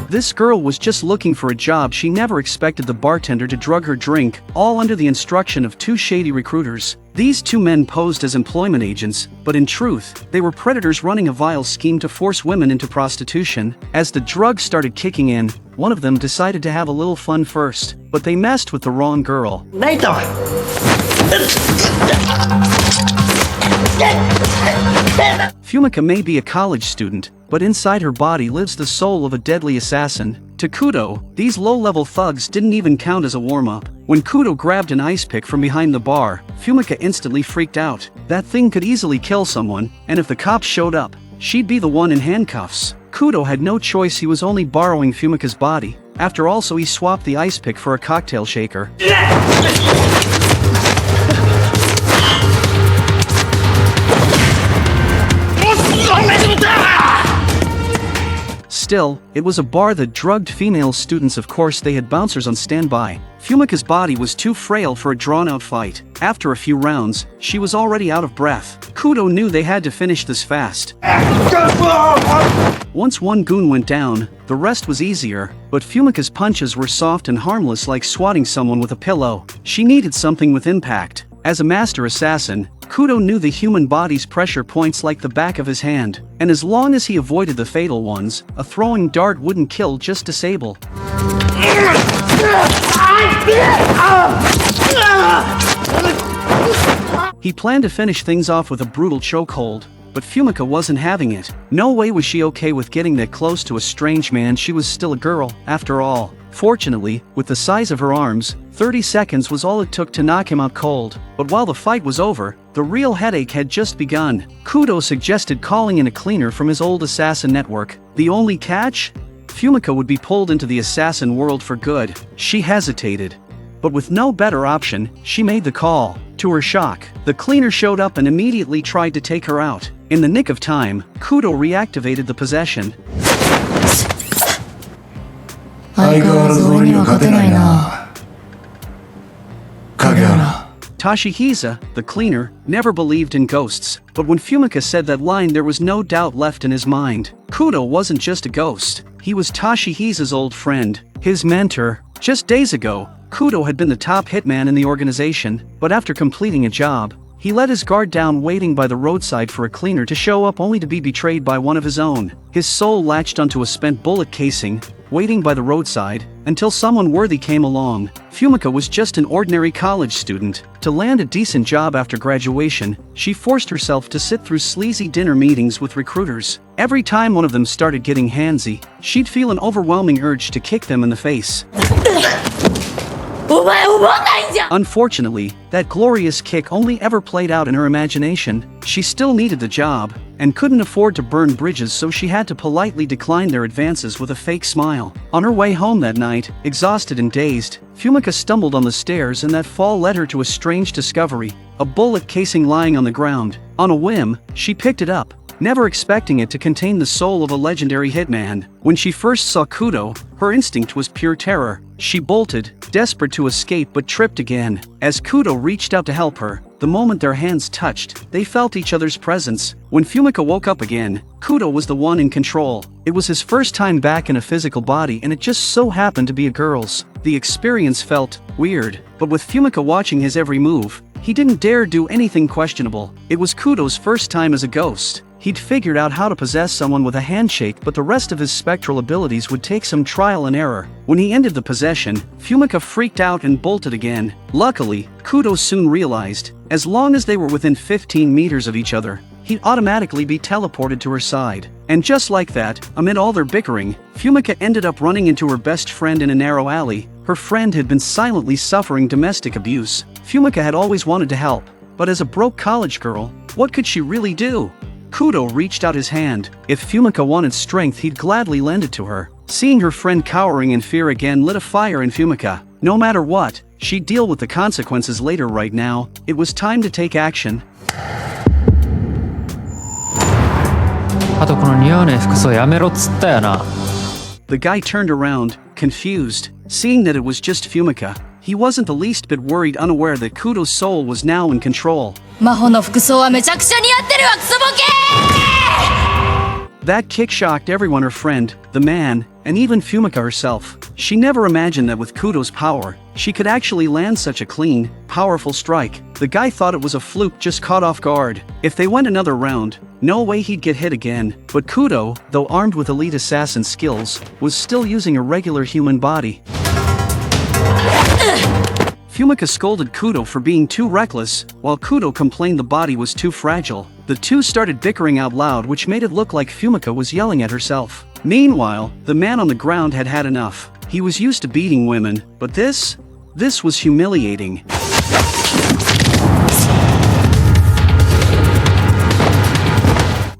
This girl was just looking for a job. She never expected the bartender to drug her drink, all under the instruction of two shady recruiters. These two men posed as employment agents, but in truth, they were predators running a vile scheme to force women into prostitution. As the drugs started kicking in, one of them decided to have a little fun first, but they messed with the wrong girl. Fumika may be a college student, but inside her body lives the soul of a deadly assassin. To Kudo, these low-level thugs didn't even count as a warm-up. When Kudo grabbed an ice pick from behind the bar, Fumika instantly freaked out. That thing could easily kill someone, and if the cops showed up, she'd be the one in handcuffs. Kudo had no choice. He was only borrowing Fumika's body. After all, so he swapped the ice pick for a cocktail shaker. Still, it was a bar that drugged female students. Of course, they had bouncers on standby. Fumika's body was too frail for a drawn-out fight. After a few rounds, she was already out of breath. Kudo knew they had to finish this fast. Once one goon went down, the rest was easier, but Fumika's punches were soft and harmless, like swatting someone with a pillow. She needed something with impact. As a master assassin, Kudo knew the human body's pressure points like the back of his hand, and as long as he avoided the fatal ones, a throwing dart wouldn't kill, just disable. He planned to finish things off with a brutal chokehold, but Fumika wasn't having it. No way was she okay with getting that close to a strange man. She was still a girl, after all. Fortunately, with the size of her arms, 30 seconds was all it took to knock him out cold. But while the fight was over, the real headache had just begun. Kudo suggested calling in a cleaner from his old assassin network. The only catch? Fumika would be pulled into the assassin world for good. She hesitated. But with no better option, she made the call. To her shock, the cleaner showed up and immediately tried to take her out. In the nick of time, Kudo reactivated the possession. Tashi, the cleaner, never believed in ghosts, but when Fumika said that line, there was no doubt left in his mind. Kudo wasn't just a ghost, he was Tashi's old friend, his mentor. Just days ago, Kudo had been the top hitman in the organization, but after completing a job, he let his guard down, waiting by the roadside for a cleaner to show up, only to be betrayed by one of his own. His soul latched onto a spent bullet casing, waiting by the roadside, until someone worthy came along. Fumika was just an ordinary college student. To land a decent job after graduation, she forced herself to sit through sleazy dinner meetings with recruiters. Every time one of them started getting handsy, she'd feel an overwhelming urge to kick them in the face. Unfortunately, that glorious kick only ever played out in her imagination. She still needed the job, and couldn't afford to burn bridges, so she had to politely decline their advances with a fake smile. On her way home that night, exhausted and dazed, Fumika stumbled on the stairs, and that fall led her to a strange discovery: a bullet casing lying on the ground. On a whim, she picked it up, never expecting it to contain the soul of a legendary hitman. When she first saw Kudo, her instinct was pure terror. She bolted, desperate to escape, but tripped again. As Kudo reached out to help her, the moment their hands touched, they felt each other's presence. When Fumika woke up again, Kudo was the one in control. It was his first time back in a physical body, and it just so happened to be a girl's. The experience felt weird, but with Fumika watching his every move, he didn't dare do anything questionable. It was Kudo's first time as a ghost. He'd figured out how to possess someone with a handshake, but the rest of his spectral abilities would take some trial and error. When he ended the possession, Fumika freaked out and bolted again. Luckily, Kudo soon realized, as long as they were within 15 meters of each other, he'd automatically be teleported to her side. And just like that, amid all their bickering, Fumika ended up running into her best friend in a narrow alley. Her friend had been silently suffering domestic abuse. Fumika had always wanted to help, but as a broke college girl, what could she really do? Kudo reached out his hand. If Fumika wanted strength, he'd gladly lend it to her. Seeing her friend cowering in fear again lit a fire in Fumika. No matter what, she'd deal with the consequences later. Right now, it was time to take action. あとこの似合わねえ服装やめろっつったよな。 The guy turned around, confused, seeing that it was just Fumika. He wasn't the least bit worried, unaware that Kudo's soul was now in control. 真帆の服装はめちゃくちゃ似合ってるわクソボケー。 That kick shocked everyone, her friend, the man, and even Fumika herself. She never imagined that with Kudo's power, she could actually land such a clean, powerful strike. The guy thought it was a fluke just caught off guard. If they went another round, no way he'd get hit again. But Kudo, though armed with elite assassin skills, was still using a regular human body. Fumika scolded Kudo for being too reckless, while Kudo complained the body was too fragile. The two started bickering out loud, which made it look like Fumika was yelling at herself. Meanwhile, the man on the ground had had enough. He was used to beating women, but this was humiliating.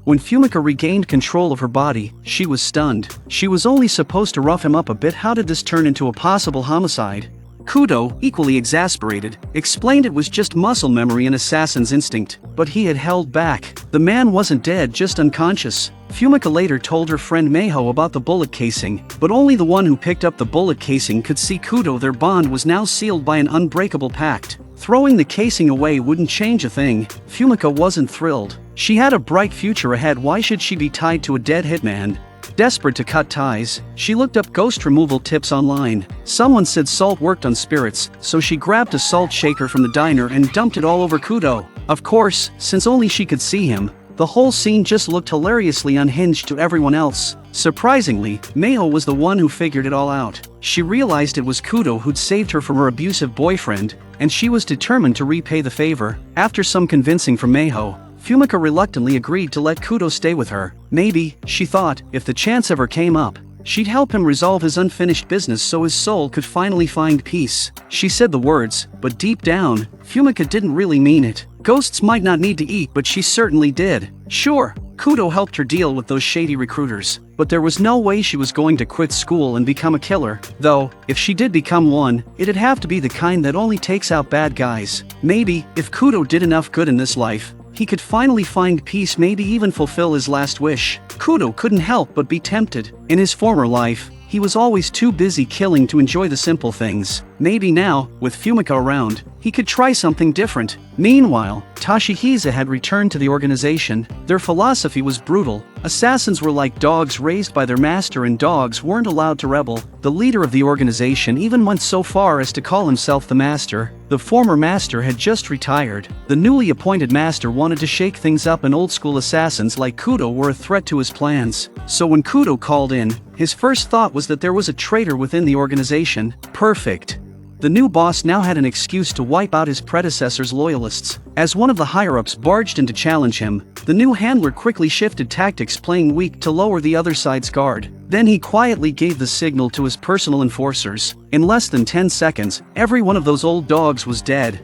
When Fumika regained control of her body, she was stunned. She was only supposed to rough him up a bit. How did this turn into a possible homicide? Kudo, equally exasperated, explained it was just muscle memory and assassin's instinct, but he had held back. The man wasn't dead, just unconscious. Fumika later told her friend Meiho about the bullet casing, but only the one who picked up the bullet casing could see Kudo. Their bond was now sealed by an unbreakable pact. Throwing the casing away wouldn't change a thing. Fumika wasn't thrilled. She had a bright future ahead. Why should she be tied to a dead hitman? Desperate to cut ties, she looked up ghost removal tips online. Someone said salt worked on spirits, so she grabbed a salt shaker from the diner and dumped it all over Kudo. Of course, since only she could see him, the whole scene just looked hilariously unhinged to everyone else. Surprisingly, Meiho was the one who figured it all out. She realized it was Kudo who'd saved her from her abusive boyfriend, and she was determined to repay the favor. After some convincing from Meiho, Fumika reluctantly agreed to let Kudo stay with her. Maybe, she thought, if the chance ever came up, she'd help him resolve his unfinished business so his soul could finally find peace. She said the words, but deep down, Fumika didn't really mean it. Ghosts might not need to eat, but she certainly did. Sure, Kudo helped her deal with those shady recruiters, but there was no way she was going to quit school and become a killer. Though, if she did become one, it'd have to be the kind that only takes out bad guys. Maybe, if Kudo did enough good in this life, he could finally find peace, maybe even fulfill his last wish. Kudo couldn't help but be tempted. In his former life, he was always too busy killing to enjoy the simple things. Maybe now, with Fumika around, he could try something different. Meanwhile, Tashihisa had returned to the organization. Their philosophy was brutal. Assassins were like dogs raised by their master, and dogs weren't allowed to rebel. The leader of the organization even went so far as to call himself the master. The former master had just retired. The newly appointed master wanted to shake things up, and old-school assassins like Kudo were a threat to his plans. So when Kudo called in, his first thought was that there was a traitor within the organization. Perfect. The new boss now had an excuse to wipe out his predecessor's loyalists. As one of the higher-ups barged in to challenge him, the new handler quickly shifted tactics, playing weak to lower the other side's guard. Then he quietly gave the signal to his personal enforcers. In less than 10 seconds, every one of those old dogs was dead.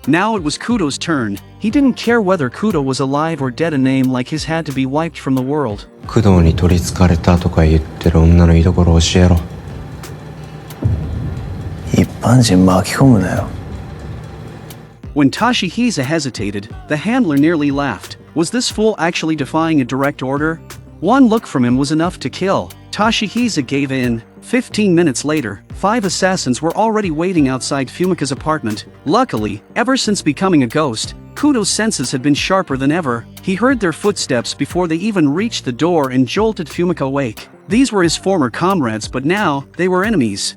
Now it was Kudo's turn. He didn't care whether Kudo was alive or dead. A name like his had to be wiped from the world. 工藤に取り憑かれたとか言ってる女の居所を教えろ。一般人巻き込むなよ。 When Tashihisa hesitated, the handler nearly laughed. Was this fool actually defying a direct order? One look from him was enough to kill. Tashihisa gave in. 15 minutes later, 5 assassins were already waiting outside Fumika's apartment. Luckily, ever since becoming a ghost, Kudo's senses had been sharper than ever. He heard their footsteps before they even reached the door and jolted Fumika awake. These were his former comrades, but now, they were enemies.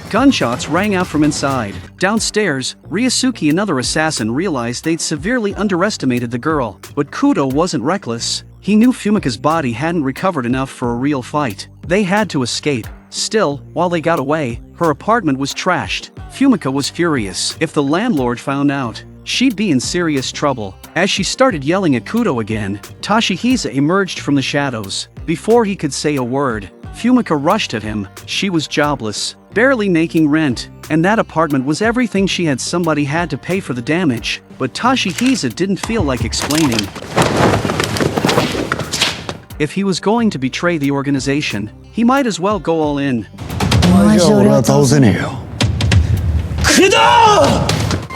Gunshots rang out from inside. Downstairs, Ryusuke, another assassin, realized they'd severely underestimated the girl. But Kudo wasn't reckless. He knew Fumika's body hadn't recovered enough for a real fight. They had to escape. Still, while they got away, her apartment was trashed. Fumika was furious. If the landlord found out, she'd be in serious trouble. As she started yelling at Kudo again, Tashihisa emerged from the shadows. Before he could say a word, Fumika rushed at him. She was jobless, barely making rent, and that apartment was everything she had. Somebody had to pay for the damage, but Tashihisa didn't feel like explaining. If he was going to betray the organization, he might as well go all in.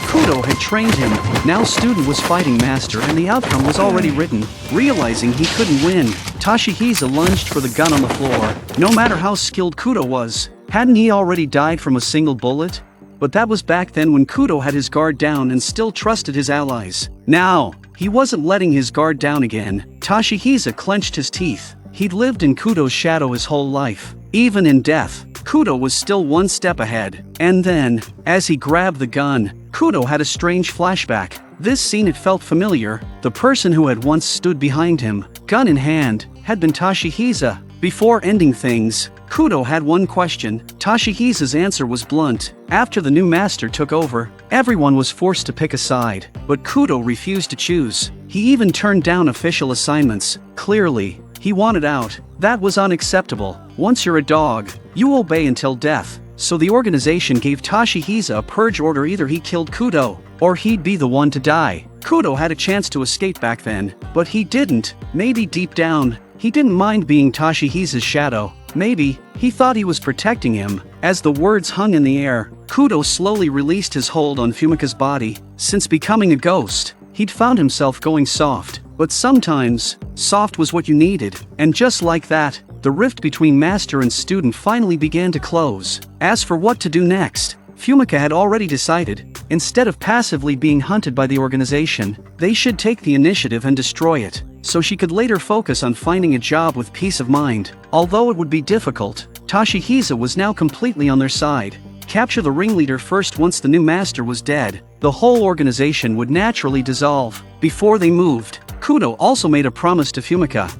Kudo had trained him. Now student was fighting master, and the outcome was already written. Realizing he couldn't win, Tashihisa lunged for the gun on the floor. No matter how skilled Kudo was, hadn't he already died from a single bullet? but that was back then when Kudo had his guard down and still trusted his allies. Now, he wasn't letting his guard down again. Tashihisa clenched his teeth. He'd lived in Kudo's shadow his whole life. Even in death, Kudo was still one step ahead. And then, as he grabbed the gun, Kudo had a strange flashback. This scene, it felt familiar. The person who had once stood behind him, gun in hand, had been Tashihisa. Before ending things, Kudo had one question. Tashihisa's answer was blunt. After the new master took over, everyone was forced to pick a side, but Kudo refused to choose. He even turned down official assignments. Clearly, he wanted out. That was unacceptable. Once you're a dog, you obey until death. So the organization gave Tashihisa a purge order. Either he killed Kudo, or he'd be the one to die. Kudo had a chance to escape back then, but he didn't. Maybe deep down, he didn't mind being Tashihisa's shadow. Maybe he thought he was protecting him. As the words hung in the air, Kudo slowly released his hold on Fumika's body. Since becoming a ghost, he'd found himself going soft. But sometimes, soft was what you needed. And just like that, the rift between master and student finally began to close. As for what to do next, Fumika had already decided. Instead of passively being hunted by the organization, they should take the initiative and destroy it, so she could later focus on finding a job with peace of mind. Although it would be difficult, Tashihisa was now completely on their side. Capture the ringleader first. Once the new master was dead, the whole organization would naturally dissolve. Before they moved, Kudo also made a promise to Fumika.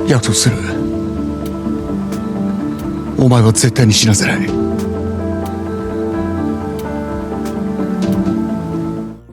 約束する。お前は絶対に死なせない。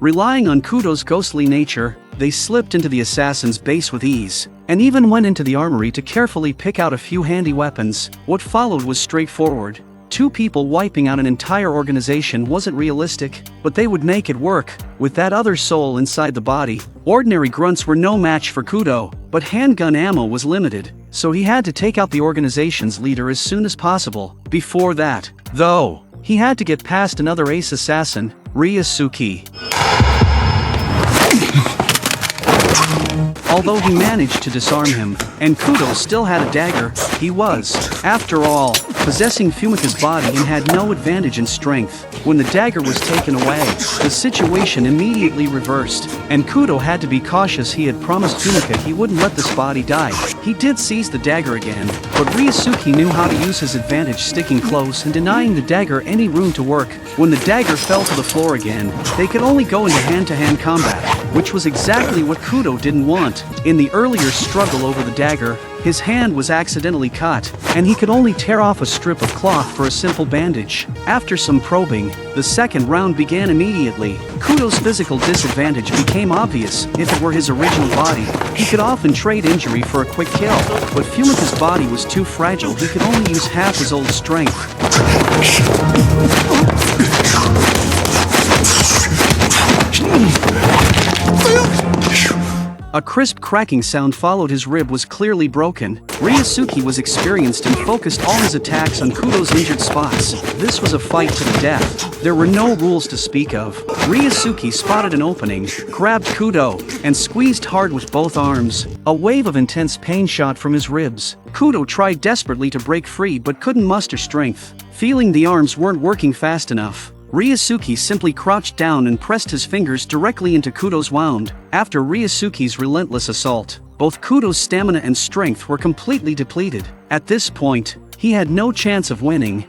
Relying on Kudo's ghostly nature, they slipped into the assassin's base with ease, and even went into the armory to carefully pick out a few handy weapons. What followed was straightforward. Two people wiping out an entire organization wasn't realistic, but they would make it work. With that other soul inside the body, ordinary grunts were no match for Kudo, but handgun ammo was limited, so he had to take out the organization's leader as soon as possible. Before that, though, he had to get past another ace assassin, Ryusuke. Although he managed to disarm him, and Kudo still had a dagger, he was, after all, possessing Fumika's body and had no advantage in strength. When the dagger was taken away, the situation immediately reversed, and Kudo had to be cautious. He had promised Fumika he wouldn't let this body die. He did seize the dagger again, but Ryusuke knew how to use his advantage, sticking close and denying the dagger any room to work. When the dagger fell to the floor again, they could only go into hand-to-hand combat, which was exactly what Kudo didn't want. In the earlier struggle over the dagger, his hand was accidentally cut, and he could only tear off a strip of cloth for a simple bandage. After some probing, the second round began immediately. Kudo's physical disadvantage became obvious. If it were his original body, he could often trade injury for a quick kill, but Fumika's body was too fragile. He could only use half his old strength. A crisp cracking sound followed. His rib was clearly broken. Ryusuke was experienced and focused all his attacks on Kudo's injured spots. This was a fight to the death. There were no rules to speak of. Ryusuke spotted an opening, grabbed Kudo, and squeezed hard with both arms. A wave of intense pain shot from his ribs. Kudo tried desperately to break free but couldn't muster strength. Feeling the arms weren't working fast enough, Ryusuke simply crouched down and pressed his fingers directly into Kudo's wound. After Ryusuke's relentless assault, both Kudo's stamina and strength were completely depleted. At this point, he had no chance of winning.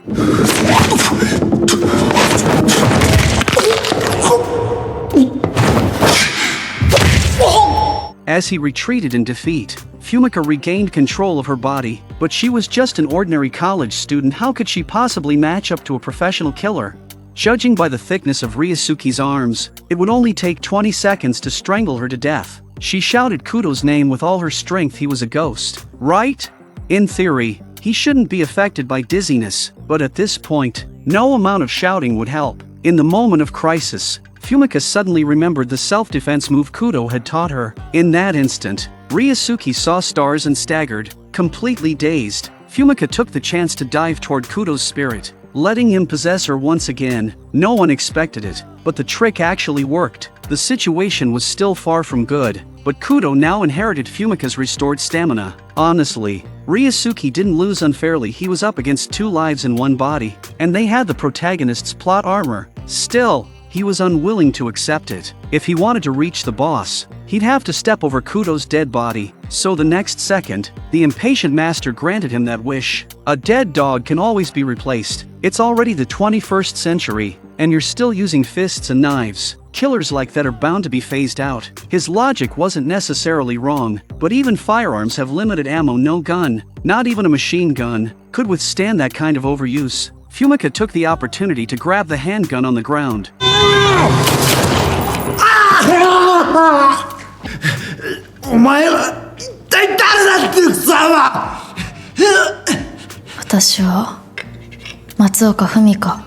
As he retreated in defeat, Fumika regained control of her body, but she was just an ordinary college student. How could she possibly match up to a professional killer? Judging by the thickness of Ryusuke's arms, it would only take 20 seconds to strangle her to death. She shouted Kudo's name with all her strength. He was a ghost, right? In theory, he shouldn't be affected by dizziness, but at this point, no amount of shouting would help. In the moment of crisis, Fumika suddenly remembered the self-defense move Kudo had taught her. In that instant, Ryusuke saw stars and staggered, completely dazed. Fumika took the chance to dive toward Kudo's spirit, letting him possess her once again. No one expected it, but the trick actually worked. The situation was still far from good, but Kudo now inherited Fumika's restored stamina. Honestly, Ryusuke didn't lose unfairly. He was up against two lives in one body, and they had the protagonist's plot armor. Still, he was unwilling to accept it. If he wanted to reach the boss, he'd have to step over Kudo's dead body. So the next second, the impatient master granted him that wish. A dead dog can always be replaced. It's already the 21st century, and you're still using fists and knives. Killers like that are bound to be phased out. His logic wasn't necessarily wrong, but even firearms have limited ammo. No gun, not even a machine gun, could withstand that kind of overuse. Fumika took the opportunity to grab the handgun on the ground. お前は一体誰だっていう草は。私は松岡文香。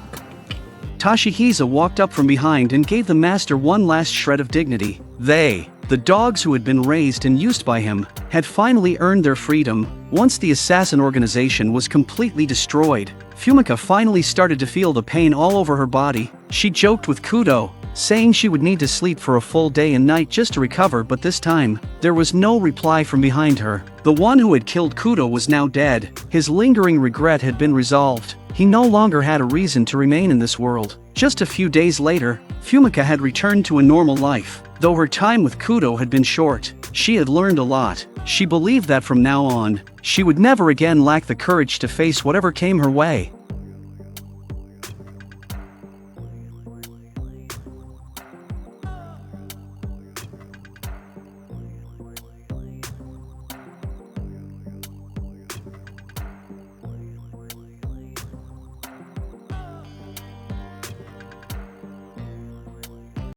Toshihisa walked up from behind and gave the master one last shred of dignity. They, the dogs who had been raised and used by him, had finally earned their freedom. Once the assassin organization was completely destroyed, Fumika finally started to feel the pain all over her body. She joked with Kudo, saying she would need to sleep for a full day and night just to recover, but this time, there was no reply from behind her. The one who had killed Kudo was now dead. His lingering regret had been resolved. He no longer had a reason to remain in this world. Just a few days later, Fumika had returned to a normal life. Though her time with Kudo had been short, she had learned a lot. She believed that from now on, she would never again lack the courage to face whatever came her way.